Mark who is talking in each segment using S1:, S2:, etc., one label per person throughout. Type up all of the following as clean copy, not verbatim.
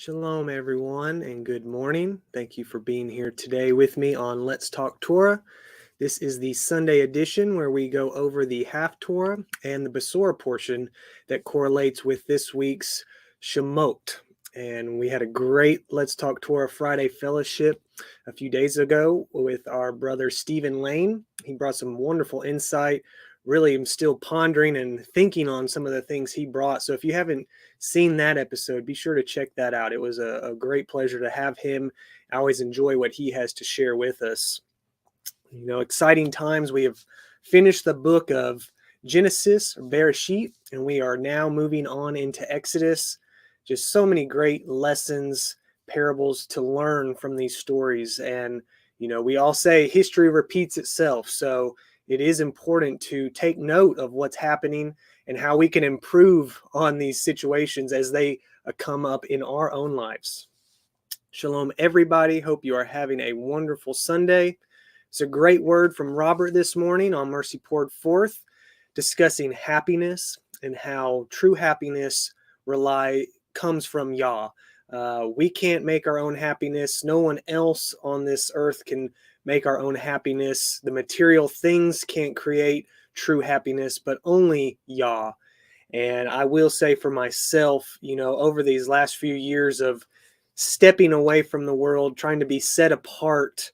S1: Shalom, everyone, and good morning. Thank you for being here today with me on Let's Talk Torah. This is the Sunday edition where we go over the Haftarah and the Besorah portion that correlates with this week's Shemot. And we had a great Let's Talk Torah Friday fellowship a few days ago with our brother Stephen Lane. He brought some wonderful insight. Really, I'm still pondering and thinking on some of the things he brought. So if you haven't seen that episode, be sure to check that out. It was a great pleasure to have him. I always enjoy what he has to share with us. You know, exciting times. We have finished the book of Genesis, or Bereshit, and we are now moving on into Exodus. Just so many great lessons, parables to learn from these stories. And, you know, we all say history repeats itself. So it is important to take note of what's happening and how we can improve on these situations as they come up in our own lives. Shalom, everybody. Hope you are having a wonderful Sunday. It's a great word from Robert this morning on Mercy Poured Forth, discussing happiness and how true happiness comes from Yah. We can't make our own happiness. No one else on this earth can make our own happiness. The material things can't create true happiness, but only Yah. And I will say for myself, you know, over these last few years of stepping away from the world, trying to be set apart,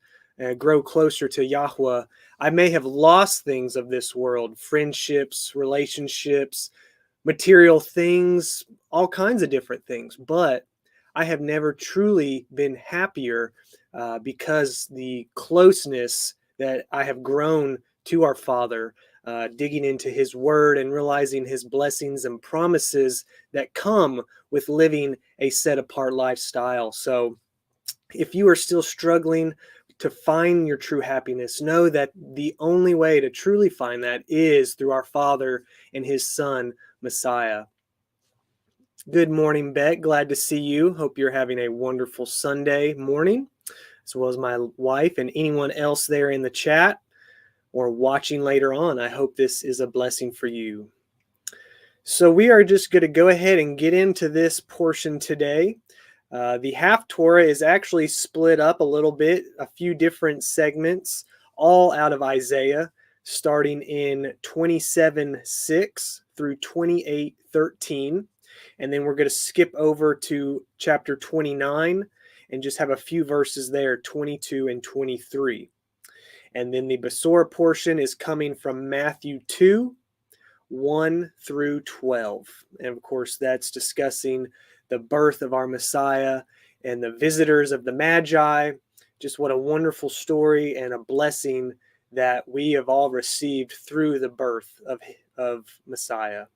S1: grow closer to yahuah, I may have lost things of this world, friendships, relationships, material things, all kinds of different things. But I have never truly been happier because the closeness that I have grown to our Father, digging into His Word and realizing His blessings and promises that come with living a set-apart lifestyle. So if you are still struggling to find your true happiness, know that the only way to truly find that is through our Father and His Son, Messiah. Good morning, Beck. Glad to see you. Hope you're having a wonderful Sunday morning, as well as my wife and anyone else there in the chat or watching later on. I hope this is a blessing for you. So we are just going to go ahead and get into this portion today. The Haftarah is actually split up a little bit, a few different segments, all out of Isaiah, starting in 27:6 through 28:13. And then we're going to skip over to chapter 29 and just have a few verses there, 22 and 23. And then the Besorah portion is coming from Matthew 2, 1 through 12. And of course, that's discussing the birth of our Messiah and the visitors of the Magi. Just what a wonderful story and a blessing that we have all received through the birth of Messiah.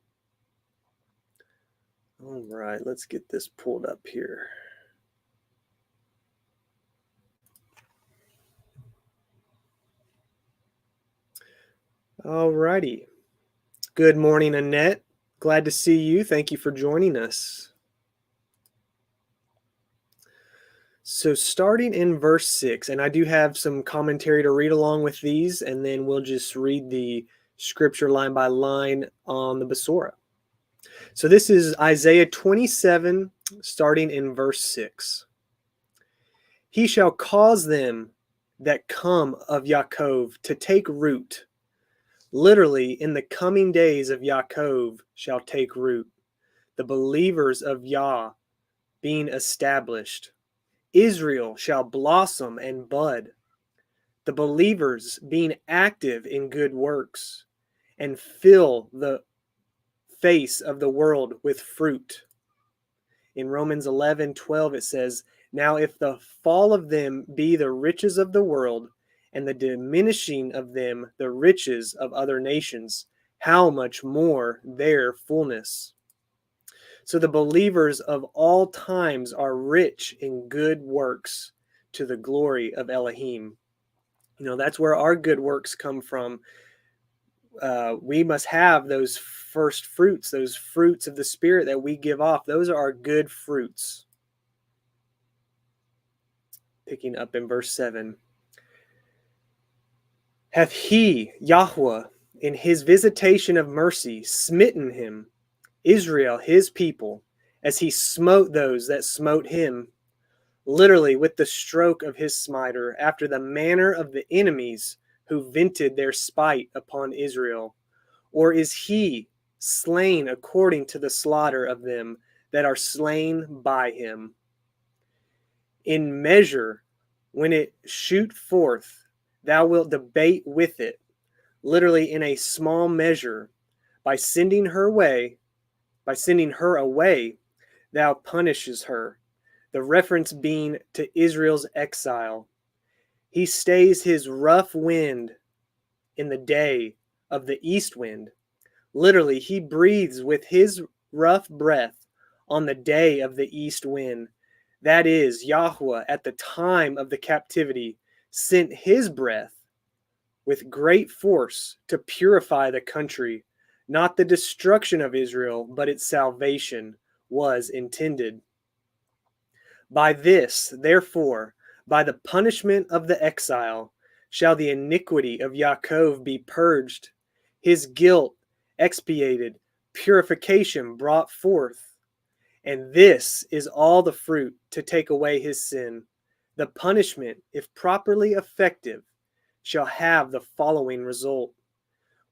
S1: All right, let's get this pulled up here. All righty. Good morning, Annette. Glad to see you. Thank you for joining us. So starting in verse 6, and I do have some commentary to read along with these, and then we'll just read the scripture line by line on the Besorah. So this is Isaiah 27, starting in verse 6. He shall cause them that come of Yaakov to take root. Literally, in the coming days of Yaakov shall take root. The believers of Yah being established. Israel shall blossom and bud. The believers being active in good works and fill the face of the world with fruit. In Romans 11:12 it says, now if the fall of them be the riches of the world, and the diminishing of them the riches of other nations, how much more their fullness. So the believers of all times are rich in good works to the glory of Elohim. You know, that's where our good works come from. We must have those first fruits, those fruits of the Spirit that we give off. Those are our good fruits. Picking up in verse 7. Hath he, yahuah, in his visitation of mercy, smitten him, Israel his people, as he smote those that smote him, literally with the stroke of his smiter, after the manner of the enemies who vented their spite upon Israel? Or is he slain according to the slaughter of them that are slain by him? In measure, when it shoot forth, thou wilt debate with it, literally in a small measure, by sending her away, thou punishes her. The reference being to Israel's exile. He stays his rough wind in the day of the east wind. Literally, he breathes with his rough breath on the day of the east wind. That is, yahuah at the time of the captivity sent his breath with great force to purify the country. Not the destruction of Israel, but its salvation was intended. By this, therefore, by the punishment of the exile, shall the iniquity of Yaakov be purged, his guilt expiated, purification brought forth. And this is all the fruit to take away his sin. The punishment, if properly effective, shall have the following result.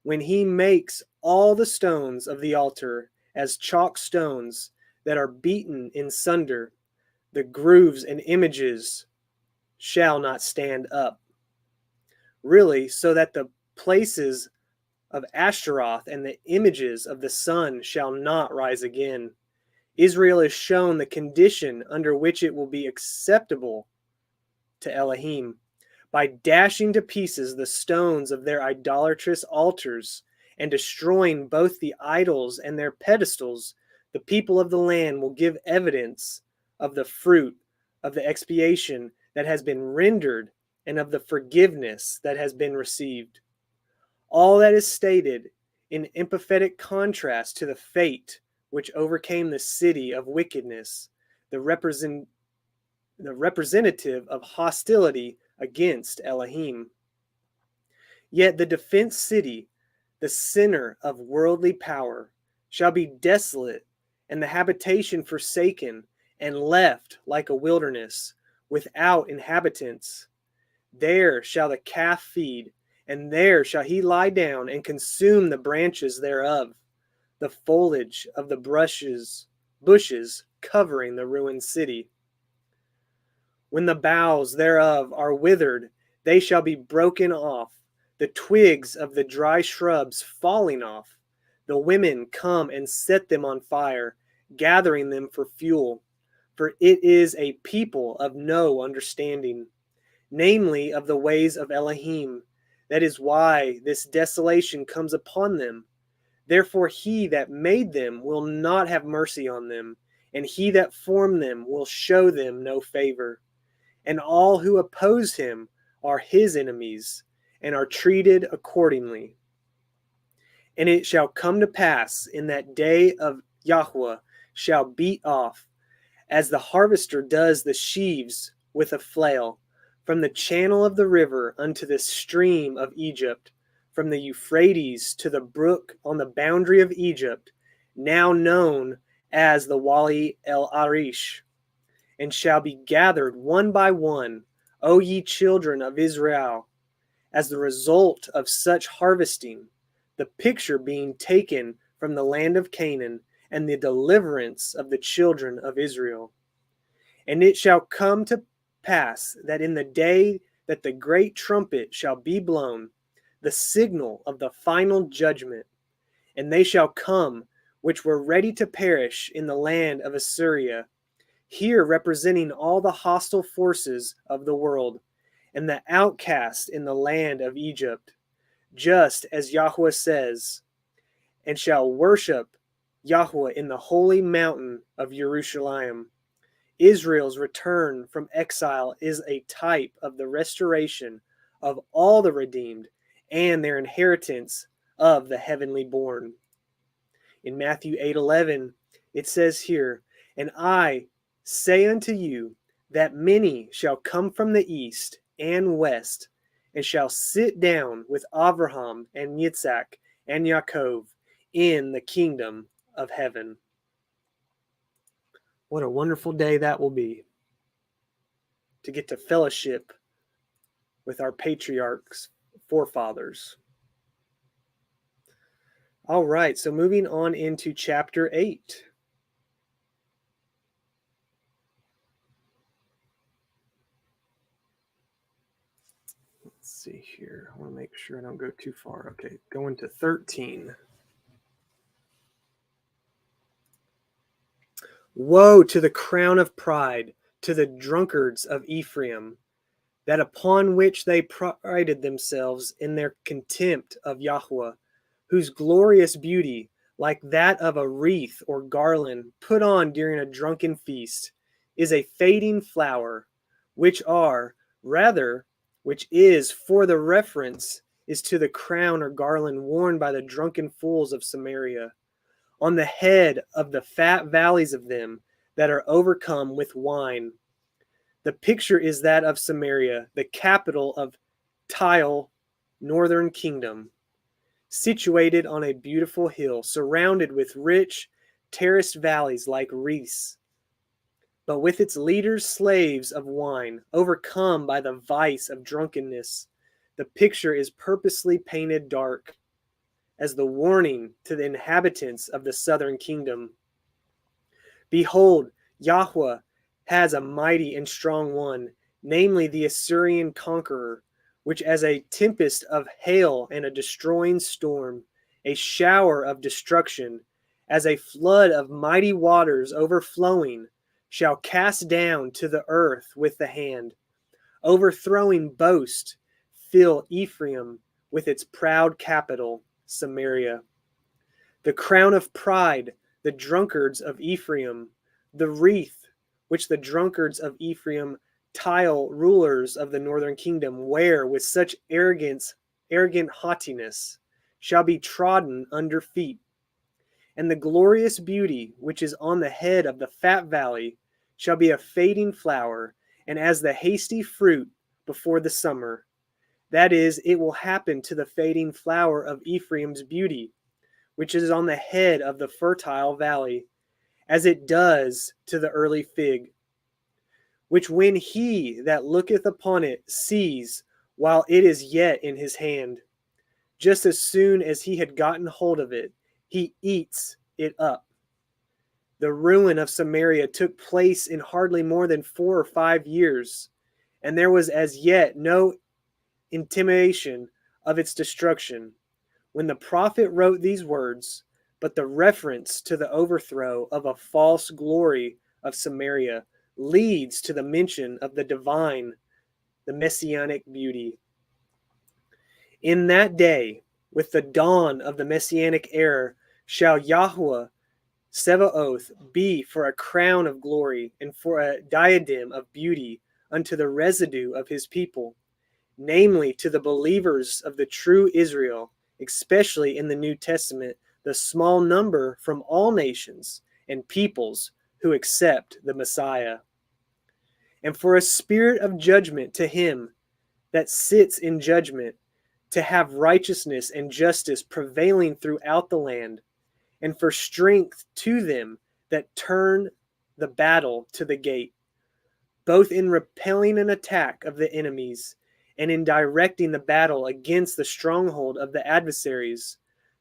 S1: When he makes all the stones of the altar as chalk stones that are beaten in sunder, the grooves and images shall not stand up. Really, so that the places of Ashtaroth and the images of the sun shall not rise again. Israel is shown the condition under which it will be acceptable to Elohim. By dashing to pieces the stones of their idolatrous altars and destroying both the idols and their pedestals, the people of the land will give evidence of the fruit of the expiation that has been rendered and of the forgiveness that has been received. All that is stated in emphatic contrast to the fate which overcame the city of wickedness, the representative of hostility against Elohim. Yet the defense city, the center of worldly power, shall be desolate, and the habitation forsaken, and left like a wilderness, without inhabitants. There shall the calf feed, and there shall he lie down and consume the branches thereof, the foliage of the bushes covering the ruined city. When the boughs thereof are withered, they shall be broken off, the twigs of the dry shrubs falling off. The women come and set them on fire, gathering them for fuel. For it is a people of no understanding, namely of the ways of Elohim. That is why this desolation comes upon them. Therefore he that made them will not have mercy on them, and he that formed them will show them no favor. And all who oppose him are his enemies, and are treated accordingly. And it shall come to pass in that day of yahuah shall beat off, as the harvester does the sheaves with a flail, from the channel of the river unto the stream of Egypt, from the Euphrates to the brook on the boundary of Egypt, now known as the Wali El Arish, and shall be gathered one by one, O ye children of Israel, as the result of such harvesting, the picture being taken from the land of Canaan and the deliverance of the children of Israel. And it shall come to pass that in the day that the great trumpet shall be blown, the signal of the final judgment, and they shall come which were ready to perish in the land of Assyria, here representing all the hostile forces of the world, and the outcast in the land of Egypt, just as yahuah says, and shall worship yahuah in the holy mountain of Jerusalem. Israel's return from exile is a type of the restoration of all the redeemed and their inheritance of the heavenly born. In Matthew 8:11, it says here, and I say unto you that many shall come from the east and west, and shall sit down with Abraham and Yitzhak and Yaakov in the kingdom of heaven. What a wonderful day that will be, to get to fellowship with our patriarchs, forefathers. All right, so moving on into chapter 8. Let's see here. I want to make sure I don't go too far. Okay, going to 13. Woe to the crown of pride, to the drunkards of Ephraim, that upon which they prided themselves in their contempt of yahuah, whose glorious beauty, like that of a wreath or garland put on during a drunken feast, is a fading flower, which is for the reference is to the crown or garland worn by the drunken fools of Samaria, on the head of the fat valleys of them that are overcome with wine. The picture is that of Samaria, the capital of Tile, northern kingdom, situated on a beautiful hill, surrounded with rich, terraced valleys like wreaths, but with its leaders slaves of wine, overcome by the vice of drunkenness. The picture is purposely painted dark, as the warning to the inhabitants of the southern kingdom. Behold, yahuah has a mighty and strong one, namely the Assyrian conqueror, which as a tempest of hail and a destroying storm, a shower of destruction, as a flood of mighty waters overflowing, shall cast down to the earth with the hand, overthrowing boast, fill Ephraim with its proud capital, Samaria. The crown of pride, the drunkards of Ephraim, the wreath which the drunkards of Ephraim, Tile rulers of the northern kingdom, wear with such arrogant haughtiness, shall be trodden under feet. And the glorious beauty which is on the head of the fat valley shall be a fading flower, and as the hasty fruit before the summer. That is, it will happen to the fading flower of Ephraim's beauty, which is on the head of the fertile valley, as it does to the early fig, which when he that looketh upon it sees while it is yet in his hand, just as soon as he had gotten hold of it, he eats it up. The ruin of Samaria took place in hardly more than 4 or 5 years, and there was as yet no intimation of its destruction when the prophet wrote these words, but the reference to the overthrow of a false glory of Samaria leads to the mention of the divine, the messianic beauty. In that day, with the dawn of the messianic era, shall yahuah Sebaoth be for a crown of glory and for a diadem of beauty unto the residue of his people, namely to the believers of the true Israel, especially in the New Testament, the small number from all nations and peoples who accept the Messiah. And for a spirit of judgment to him that sits in judgment, to have righteousness and justice prevailing throughout the land, and for strength to them that turn the battle to the gate, both in repelling an attack of the enemies and in directing the battle against the stronghold of the adversaries.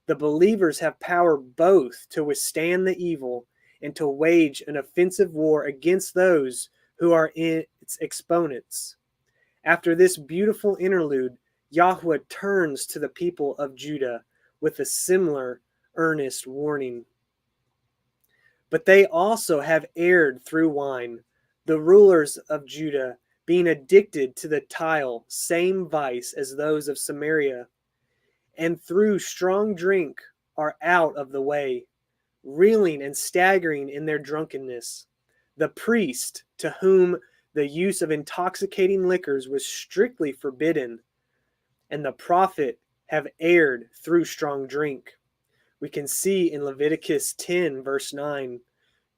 S1: The believers have power both to withstand the evil and to wage an offensive war against those who are its exponents. After this beautiful interlude, yahuah turns to the people of Judah with a similar earnest warning. But they also have erred through wine, the rulers of Judah being addicted to the tile, same vice as those of Samaria, and through strong drink are out of the way, reeling and staggering in their drunkenness. The priest, to whom the use of intoxicating liquors was strictly forbidden, and the prophet have erred through strong drink. We can see in Leviticus 10, verse 9,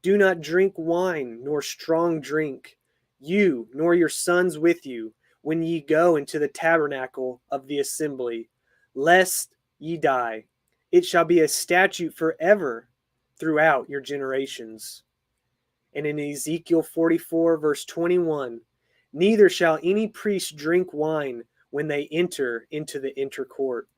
S1: do not drink wine nor strong drink, you nor your sons with you, when ye go into the tabernacle of the assembly, lest ye die. It shall be a statute forever throughout your generations. And in Ezekiel 44, verse 21, neither shall any priest drink wine when they enter into the inner court.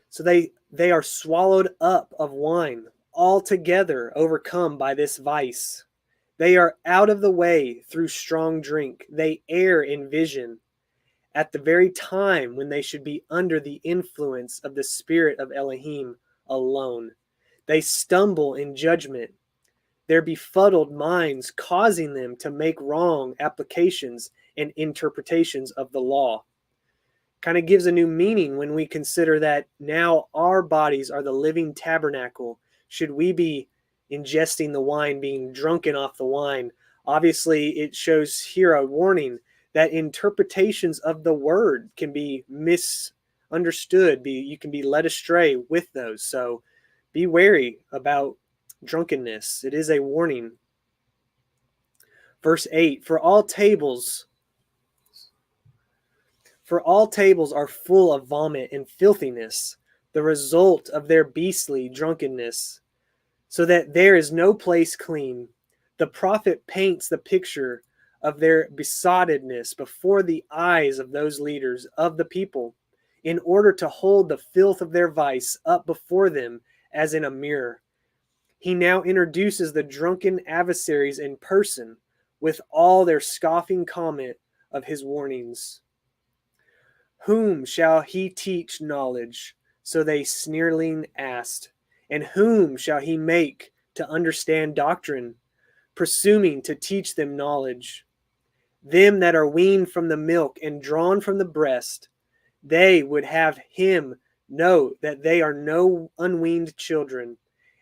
S1: So they are swallowed up of wine, altogether overcome by this vice. They are out of the way through strong drink. They err in vision at the very time when they should be under the influence of the Spirit of Elohim alone. They stumble in judgment, their befuddled minds causing them to make wrong applications and interpretations of the law. Kind of gives a new meaning when we consider that now our bodies are the living tabernacle. Should we be ingesting the wine, being drunken off the wine? Obviously, it shows here a warning that interpretations of the word can be misunderstood. You can be led astray with those. So be wary about drunkenness. It is a warning. Verse 8, For all tables are full of vomit and filthiness, the result of their beastly drunkenness, so that there is no place clean. The prophet paints the picture of their besottedness before the eyes of those leaders of the people, in order to hold the filth of their vice up before them as in a mirror. He now introduces the drunken adversaries in person with all their scoffing comment of his warnings. Whom shall he teach knowledge? So they sneeringly asked. And whom shall he make to understand doctrine, presuming to teach them knowledge? Them that are weaned from the milk and drawn from the breast, they would have him know that they are no unweaned children,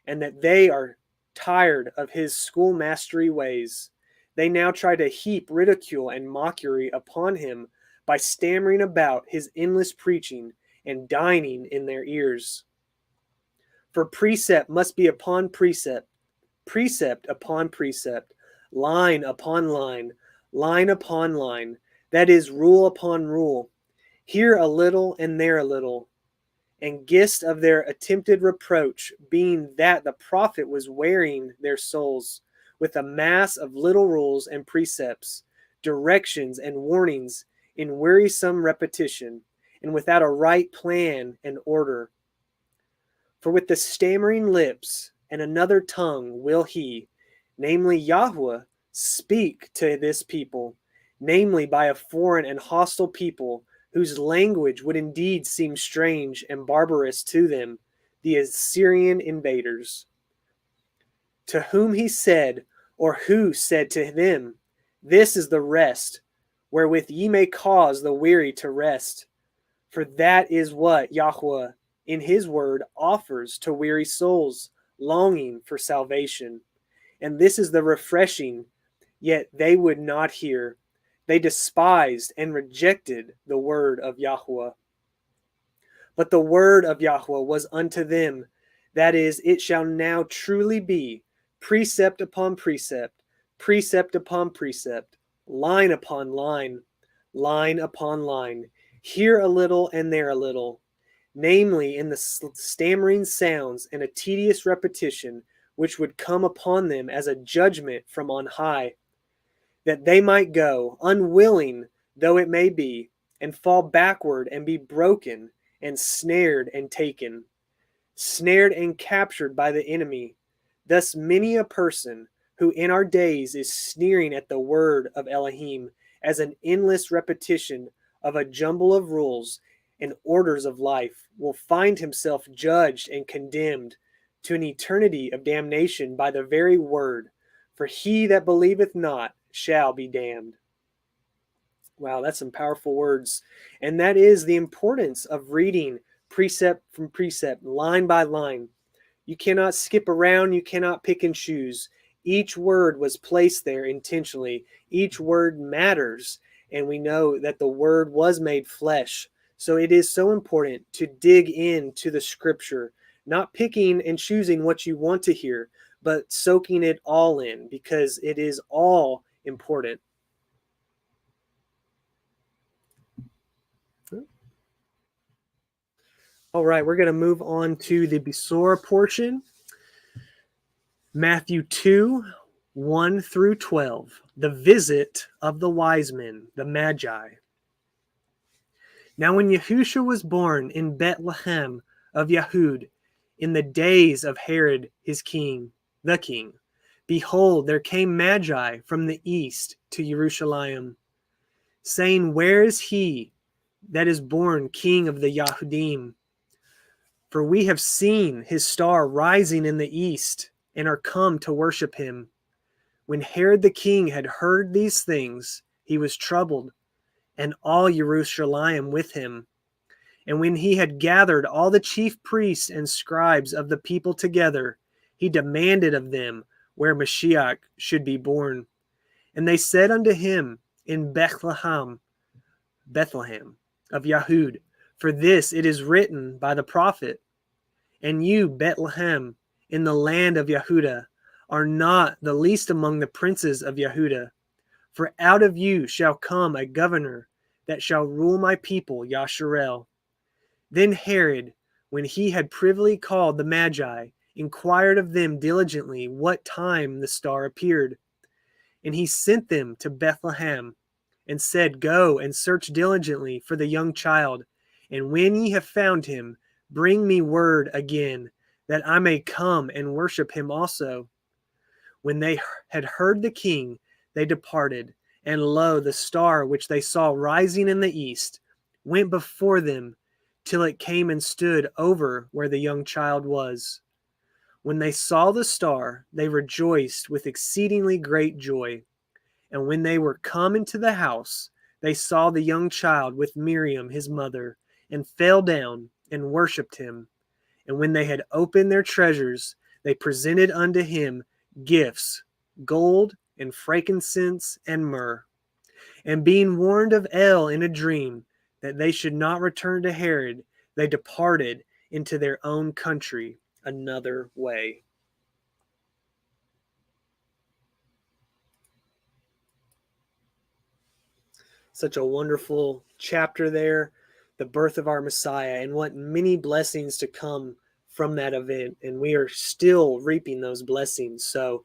S1: and that they are tired of his schoolmastery ways. They now try to heap ridicule and mockery upon him by stammering about his endless preaching and dining in their ears. For precept must be upon precept, precept upon precept, line upon line, line upon line, that is, rule upon rule, here a little and there a little, and gist of their attempted reproach being that the prophet was wearying their souls with a mass of little rules and precepts, directions and warnings in wearisome repetition, and without a right plan and order. For with the stammering lips and another tongue will he, namely yahuah, speak to this people, namely by a foreign and hostile people, whose language would indeed seem strange and barbarous to them, the Assyrian invaders. To whom he said, or who said to them, This is the rest, wherewith ye may cause the weary to rest. For that is what yahuah in his word offers to weary souls, longing for salvation. And this is the refreshing, yet they would not hear. They despised and rejected the word of yahuah. But the word of yahuah was unto them, that is, it shall now truly be precept upon precept, precept upon precept, line upon line, line upon line, here a little and there a little, namely in the stammering sounds and a tedious repetition which would come upon them as a judgment from on high, that they might go, unwilling though it may be, and fall backward and be broken and snared and taken, snared and captured by the enemy. Thus many a person who in our days is sneering at the word of Elohim as an endless repetition of a jumble of rules and orders of life will find himself judged and condemned to an eternity of damnation by the very word, for he that believeth not shall be damned. Wow, that's some powerful words. And that is the importance of reading precept from precept, line by line. You cannot skip around, you cannot pick and choose. Each word was placed there intentionally. Each word matters. And we know that the word was made flesh. So it is so important to dig into the scripture, not picking and choosing what you want to hear, but soaking it all in, because it is all important. All right, we're going to move on to the Besorah portion. Matthew 2, 1 through 12, the visit of the wise men, the Magi. Now when Yahusha was born in Bethlehem of Yahud, in the days of Herod his king, the king, behold, there came Magi from the east to Jerusalem, saying, where is he that is born king of the Yahudim? For we have seen his star rising in the east, and are come to worship him. When Herod the king had heard these things, he was troubled, and all Jerusalem with him. And when he had gathered all the chief priests and scribes of the people together, he demanded of them where Mashiach should be born. And they said unto him, in Bethlehem of Yahud, for this it is written by the prophet, and you, Bethlehem, in the land of Yehudah, are not the least among the princes of Yehudah. For out of you shall come a governor that shall rule my people, Yasharel. Then Herod, when he had privily called the Magi, inquired of them diligently what time the star appeared. And he sent them to Bethlehem, and said, go and search diligently for the young child, and when ye have found him, bring me word again, that I may come and worship him also. When they had heard the king, they departed, and lo, the star which they saw rising in the east went before them, till it came and stood over where the young child was. When they saw the star, they rejoiced with exceedingly great joy. And when they were come into the house, they saw the young child with Miriam his mother, and fell down and worshipped him. And when they had opened their treasures, they presented unto him gifts, gold and frankincense and myrrh. And being warned of El in a dream that they should not return to Herod, they departed into their own country another way. Such a wonderful chapter there, the birth of our Messiah, and what many blessings to come from that event. And we are still reaping those blessings. So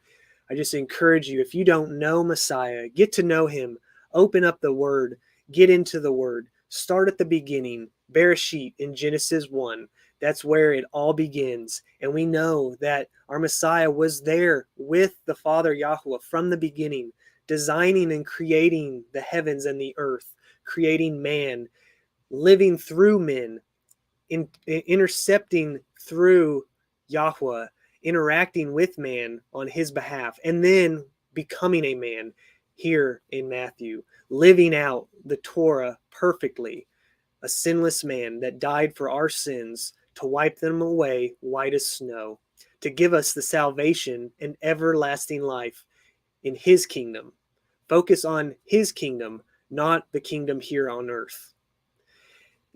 S1: I just encourage you, if you don't know Messiah, get to know him. Open up the Word. Get into the Word. Start at the beginning. Bereshit in Genesis 1. That's where it all begins. And we know that our Messiah was there with the Father Yahuwah from the beginning, designing and creating the heavens and the earth, creating man, living through men, intercepting through yahuah, interacting with man on his behalf, and then becoming a man here in Matthew, living out the Torah perfectly, a sinless man that died for our sins to wipe them away white as snow, to give us the salvation and everlasting life in his kingdom. Focus on his kingdom, not the kingdom here on earth.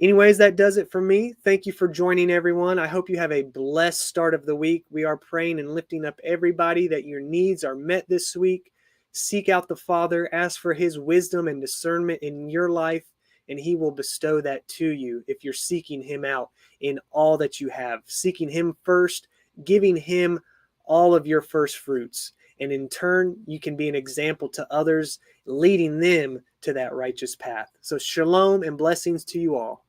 S1: Anyways, that does it for me. Thank you for joining, everyone. I hope you have a blessed start of the week. We are praying and lifting up everybody that your needs are met this week. Seek out the Father. Ask for his wisdom and discernment in your life, and he will bestow that to you if you're seeking him out in all that you have. Seeking him first, giving him all of your first fruits. And in turn, you can be an example to others, leading them to that righteous path. So shalom and blessings to you all.